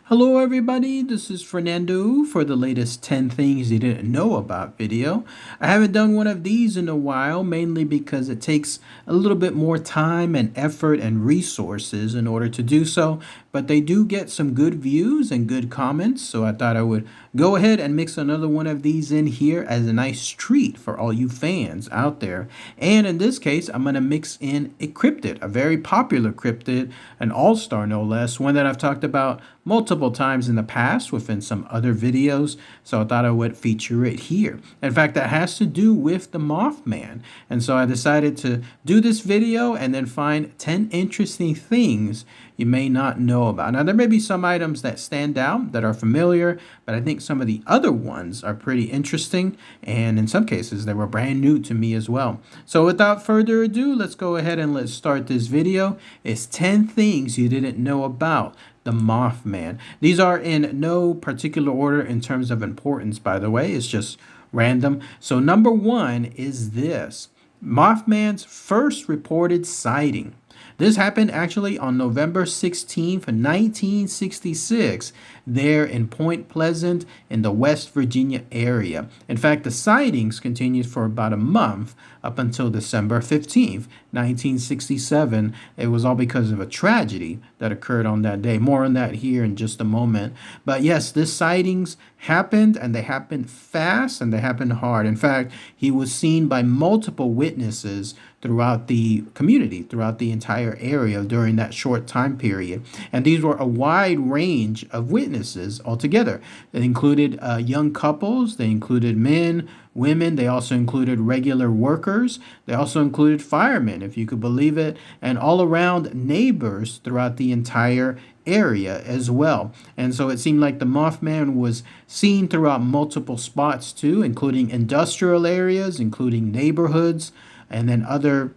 Hello everybody, this is Fernando for the latest 10 things you didn't know about video. I haven't done one of these in a while, mainly because it takes a little bit more time and effort and resources in order to do so, but they do get some good views and good comments, so I thought I would go ahead and mix another one of these in here as a nice treat for all you fans out there. And in this case, I'm going to mix in a cryptid, a very popular cryptid, an all-star no less, one that I've talked about multiple times in the past within some other videos, so I thought I would feature it here. In fact, that has to do with the Mothman, and so I decided to do this video and then find 10 interesting things you may not know about. Now, there may be some items that stand out that are familiar, but I think some of the other ones are pretty interesting, and in some cases, they were brand new to me as well. So without further ado, let's go ahead and let's start this video. It's 10 things you didn't know about the Mothman. These are in no particular order in terms of importance, by the way. It's just random. So number one is this: Mothman's first reported sighting. This happened actually on November 16th, 1966, there in Point Pleasant in the West Virginia area. In fact, the sightings continued for about a month up until December 15th, 1967. It was all because of a tragedy that occurred on that day. More on that here in just a moment. But yes, this sightings happened, and they happened fast, and they happened hard. In fact, he was seen by multiple witnesses throughout the community, throughout the entire area during that short time period. And these were a wide range of witnesses altogether. It included young couples, they included men, women, they also included regular workers, they also included firemen, if you could believe it, and all around neighbors throughout the entire area as well. And so it seemed like the Mothman was seen throughout multiple spots too, including industrial areas, including neighborhoods, and then other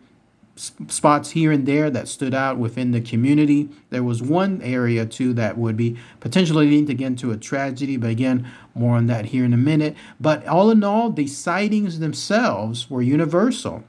spots here and there that stood out within the community. There was one area too that would be potentially leading to get into a tragedy, but again, more on that here in a minute. But all in all, the sightings themselves were universal.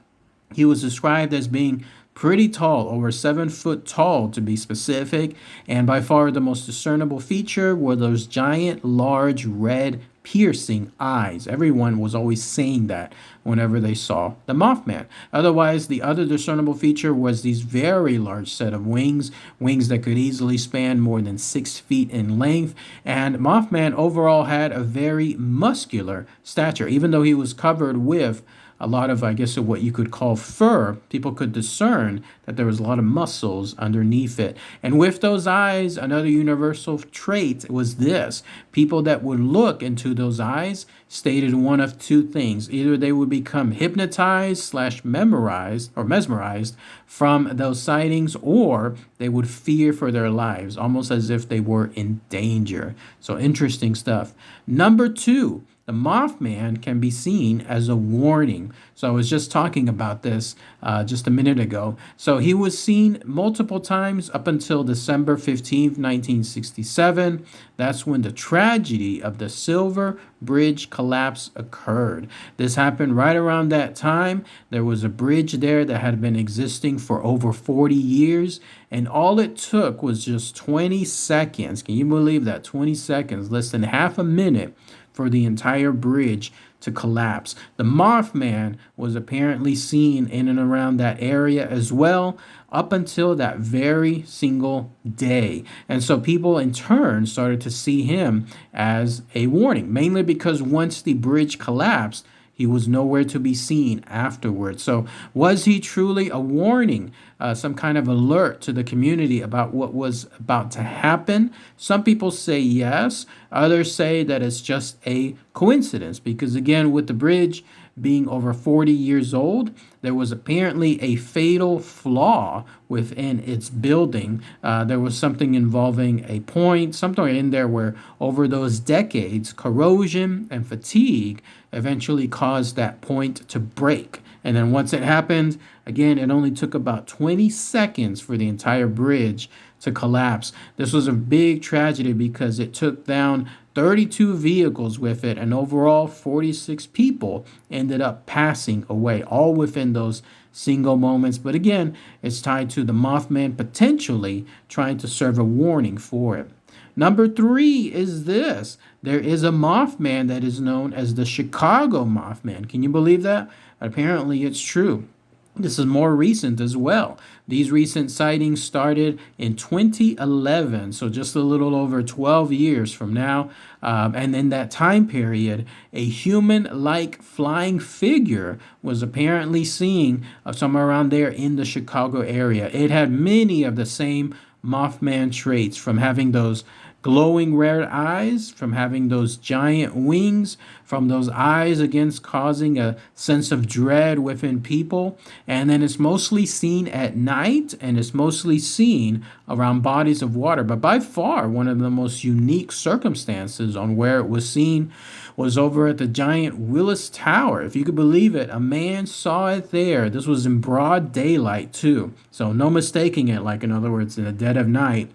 He was described as being pretty tall, over 7 foot tall to be specific, and by far the most discernible feature were those giant, large, red, piercing eyes. Everyone was always saying that whenever they saw the Mothman. Otherwise, the other discernible feature was these very large set of wings that could easily span more than 6 feet in length. And Mothman overall had a very muscular stature, even though he was covered with a lot of, I guess, what you could call fur. People could discern that there was a lot of muscles underneath it. And with those eyes, another universal trait was this: people that would look into those eyes stated one of two things. Either they would become hypnotized / memorized or mesmerized from those sightings, or they would fear for their lives, almost as if they were in danger. So interesting stuff. Number two, the Mothman can be seen as a warning. So I was just talking about this just a minute ago. So he was seen multiple times up until December 15th, 1967. That's when the tragedy of the Silver Bridge collapse occurred. This happened right around that time. There was a bridge there that had been existing for over 40 years, and all it took was just 20 seconds. Can you believe that? 20 seconds, less than half a minute, for the entire bridge to collapse. The Mothman was apparently seen in and around that area as well, up until that very single day. And so people in turn started to see him as a warning, mainly because once the bridge collapsed, he was nowhere to be seen afterwards. So was he truly a warning, some kind of alert to the community about what was about to happen? Some people say yes. Others say that it's just a coincidence because, again, with the bridge being over 40 years old, there was apparently a fatal flaw within its building. There was something involving a point, something in there where over those decades, corrosion and fatigue eventually caused that point to break. And then once it happened, again, it only took about 20 seconds for the entire bridge to collapse. This was a big tragedy because it took down 32 vehicles with it, and overall 46 people ended up passing away, all within those single moments. But again, it's tied to the Mothman potentially trying to serve a warning for it. Number 3 is this. There is a Mothman that is known as the Chicago Mothman. Can you believe that? Apparently, it's true. This is more recent as well. These recent sightings started in 2011, so just a little over 12 years from now. And in that time period, a human-like flying figure was apparently seen somewhere around there in the Chicago area. It had many of the same Mothman traits, from having those glowing red eyes, from having those giant wings, from those eyes against causing a sense of dread within people. And then it's mostly seen at night, and it's mostly seen around bodies of water. But by far, one of the most unique circumstances on where it was seen was over at the giant Willis Tower. If you could believe it, a man saw it there. This was in broad daylight too. So no mistaking it, like in other words, in the dead of night.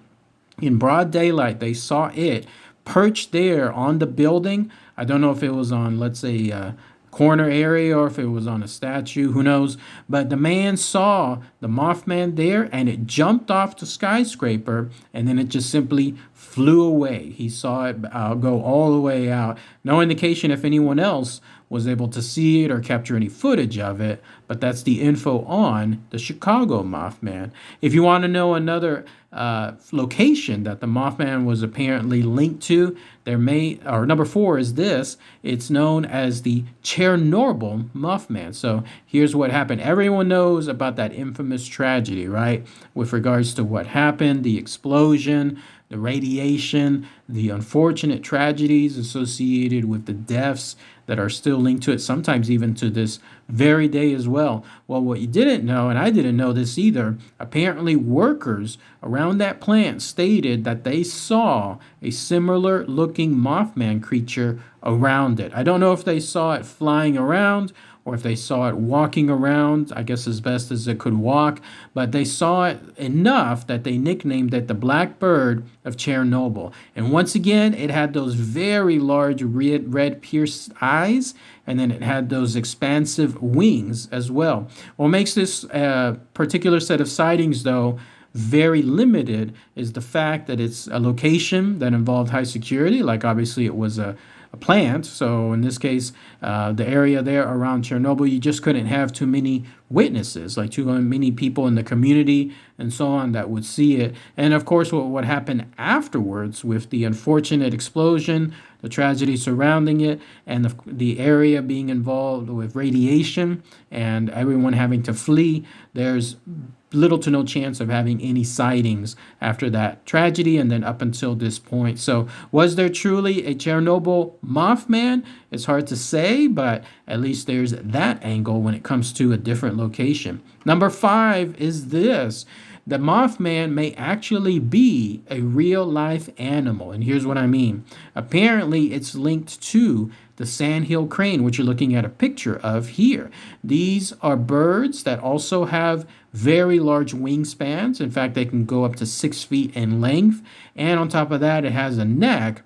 In broad daylight, they saw it perched there on the building. I don't know if it was on, let's say, a corner area or if it was on a statue, who knows. But the man saw the Mothman there, and it jumped off the skyscraper, and then it just simply flew away. He saw it go all the way out. No indication if anyone else was able to see it or capture any footage of it, but that's the info on the Chicago Mothman. If you want to know another location that the Mothman was apparently linked to, number 4 is this. It's known as the Chernobyl Mothman. So here's what happened. Everyone knows about that infamous tragedy, right? With regards to what happened, the explosion, the radiation, the unfortunate tragedies associated with the deaths that are still linked to it, sometimes even to this very day as well. Well, what you didn't know, and I didn't know this either, apparently workers around that plant stated that they saw a similar looking Mothman creature around it. I don't know if they saw it flying around or if they saw it walking around, I guess as best as it could walk, but they saw it enough that they nicknamed it the Black Bird of Chernobyl. And once again, it had those very large red pierced eyes, and then it had those expansive wings as well. What makes this particular set of sightings, though, very limited is the fact that it's a location that involved high security, like obviously it was a plant. So in this case, the area there around Chernobyl, you just couldn't have too many witnesses, like too many people in the community and so on that would see it. And of course, what happened afterwards with the unfortunate explosion, the tragedy surrounding it, and the area being involved with radiation and everyone having to flee, there's little to no chance of having any sightings after that tragedy and then up until this point. So was there truly a Chernobyl Mothman? It's hard to say, but at least there's that angle when it comes to a different location. Number 5 is this. The Mothman may actually be a real-life animal, and here's what I mean. Apparently, it's linked to the sandhill crane, which you're looking at a picture of here. These are birds that also have very large wingspans. In fact, they can go up to 6 feet in length, and on top of that, it has a neck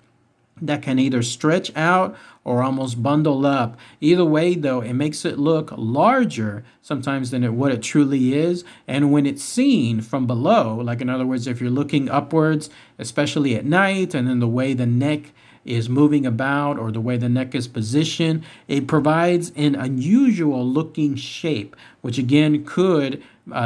that can either stretch out or almost bundle up. Either way, though, it makes it look larger sometimes than what it truly is. And when it's seen from below, like in other words, if you're looking upwards, especially at night, and then the way the neck is moving about or the way the neck is positioned, it provides an unusual looking shape, which again could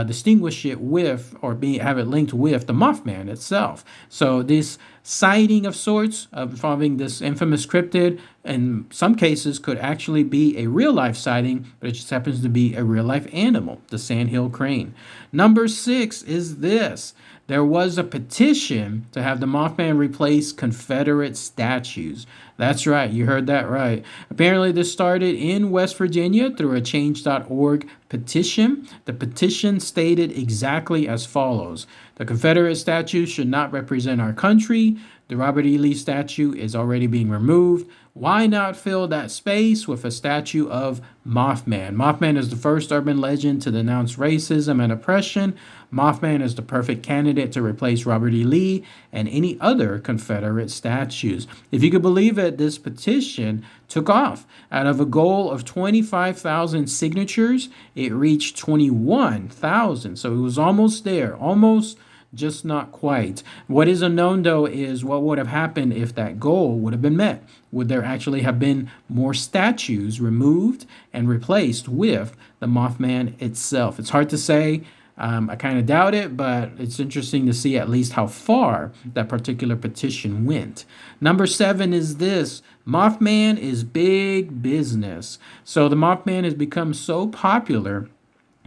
distinguish it with or have it linked with the Mothman itself. So this sighting of sorts involving this infamous cryptid in some cases could actually be a real life sighting, but it just happens to be a real life animal, the sandhill crane. Number 6 is this. There was a petition to have the Mothman replace Confederate statues. That's right, you heard that right. Apparently this started in West Virginia through a change.org petition. The petition stated exactly as follows. The Confederate statue should not represent our country. The Robert E. Lee statue is already being removed. Why not fill that space with a statue of Mothman? Mothman is the first urban legend to denounce racism and oppression. Mothman is the perfect candidate to replace Robert E. Lee and any other Confederate statues. If you could believe it, this petition took off. Out of a goal of 25,000 signatures, it reached 21,000. So it was almost there, almost, just not quite. What is unknown, though, is what would have happened if that goal would have been met. Would there actually have been more statues removed and replaced with the Mothman itself? It's hard to say. I kind of doubt it, but it's interesting to see at least how far that particular petition went. Number 7 is this: Mothman is big business. So the Mothman has become so popular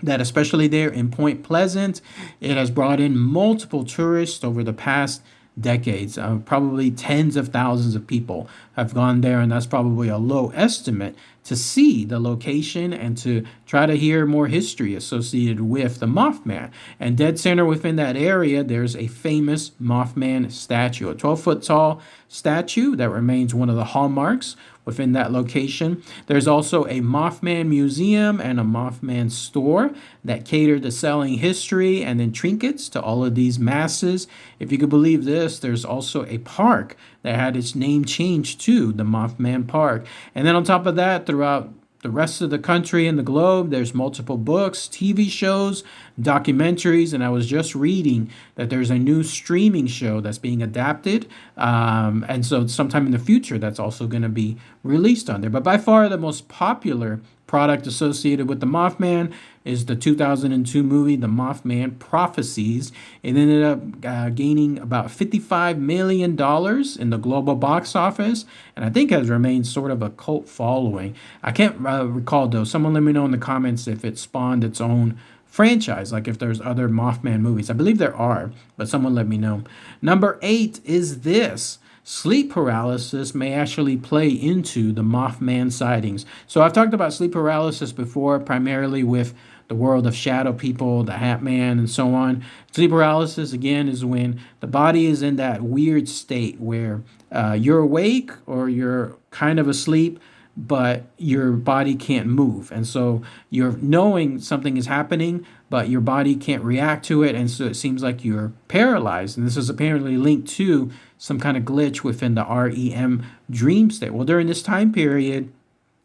that, especially there in Point Pleasant, it has brought in multiple tourists over the past decades. Probably tens of thousands of people have gone there, and that's probably a low estimate, to see the location and to try to hear more history associated with the Mothman. And dead center within that area, there's a famous Mothman statue, a 12-foot tall statue that remains one of the hallmarks within that location. There's also a Mothman museum and a Mothman store that cater to selling history and then trinkets to all of these masses. If you could believe this, there's also a park that had its name changed to the Mothman Park. And then on top of that, throughout the rest of the country and the globe, there's multiple books, TV shows, documentaries, and I was just reading that there's a new streaming show that's being adapted, and so sometime in the future that's also going to be released on there. But by far the most popular product associated with the Mothman is the 2002 movie, The Mothman Prophecies. It ended up gaining about $55 million in the global box office, and I think has remained sort of a cult following. I can't recall, though. Someone let me know in the comments if it spawned its own franchise, like if there's other Mothman movies. I believe there are, but someone let me know. Number 8 is this: sleep paralysis may actually play into the Mothman sightings. So I've talked about sleep paralysis before, primarily with the world of shadow people, the Hat Man, and so on. Sleep paralysis, again, is when the body is in that weird state where you're awake or you're kind of asleep, but your body can't move. And so you're knowing something is happening, but your body can't react to it. And so it seems like you're paralyzed. And this is apparently linked to some kind of glitch within the REM dream state. Well, during this time period,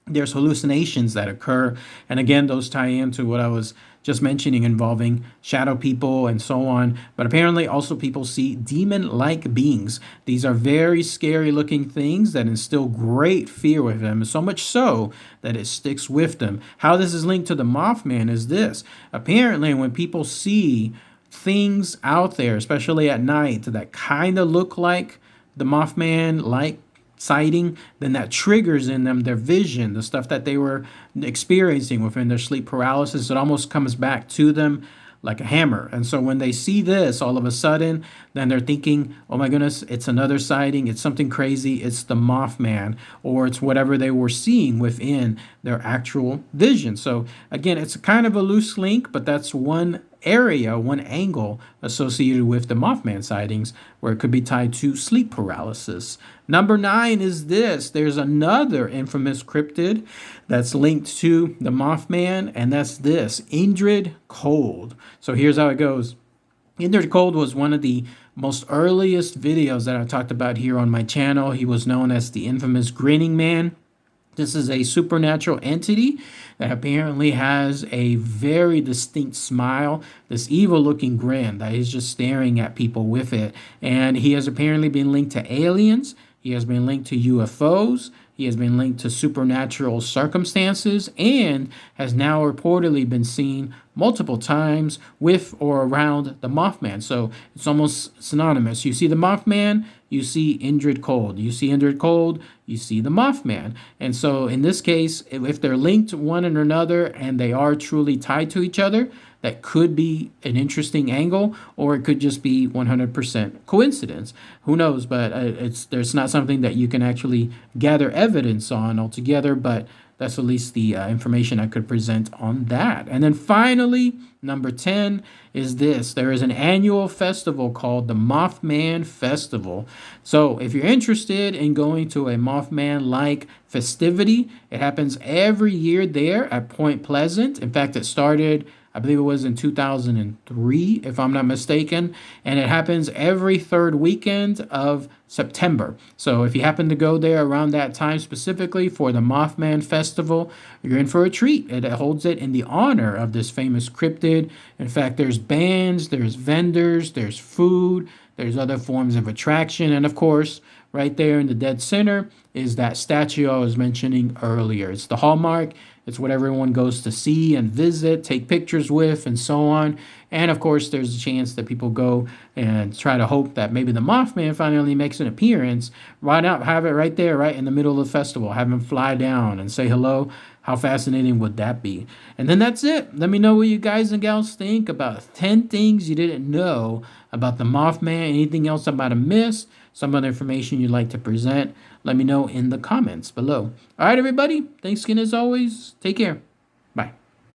there's hallucinations that occur. And again, those tie into what I was just mentioning involving shadow people and so on. But apparently also people see demon-like beings. These are very scary looking things that instill great fear with them, so much so that it sticks with them. How this is linked to the Mothman is this: apparently when people see things out there, especially at night, that kind of look like the Mothman, like sighting, then that triggers in them their vision, the stuff that they were experiencing within their sleep paralysis. It almost comes back to them like a hammer. And so when they see this, all of a sudden, then they're thinking, oh my goodness, it's another sighting, it's something crazy, it's the Mothman, or it's whatever they were seeing within their actual vision. So again, it's kind of a loose link, but that's one area, one angle associated with the Mothman sightings where it could be tied to sleep paralysis. Number 9 is this: there's another infamous cryptid that's linked to the Mothman, and that's this: Inured Cold. So here's how it goes. Inured Cold was one of the most earliest videos that I talked about here on my channel. He was known as the infamous Grinning Man. This is a supernatural entity that apparently has a very distinct smile, this evil-looking grin that is just staring at people with it. And he has apparently been linked to aliens. He has been linked to UFOs. He has been linked to supernatural circumstances and has now reportedly been seen multiple times with or around the Mothman. So it's almost synonymous. You see the Mothman, you see Inured Cold. You see Inured Cold, you see the Mothman. And so in this case, if they're linked to one another and they are truly tied to each other, that could be an interesting angle, or it could just be 100% coincidence. Who knows? But there's not something that you can actually gather evidence on altogether, but that's at least the information I could present on that. And then finally, number 10 is this: there is an annual festival called the Mothman Festival. So if you're interested in going to a Mothman-like festivity, it happens every year there at Point Pleasant. In fact, it started, I believe it was in 2003, if I'm not mistaken. And it happens every third weekend of September. So if you happen to go there around that time specifically for the Mothman Festival, you're in for a treat. It holds it in the honor of this famous cryptid. In fact, there's bands, there's vendors, there's food, there's other forms of attraction. And of course, right there in the dead center is that statue I was mentioning earlier. It's the hallmark. It's what everyone goes to see and visit, take pictures with, and so on. And of course, there's a chance that people go and try to hope that maybe the Mothman finally makes an appearance. Why not have it right there, right in the middle of the festival? Have him fly down and say hello. How fascinating would that be? And then that's it. Let me know what you guys and gals think about 10 things you didn't know about the Mothman. Anything else I might have missed? Some other information you'd like to present? Let me know in the comments below. All right, everybody. Thanks again as always. Take care.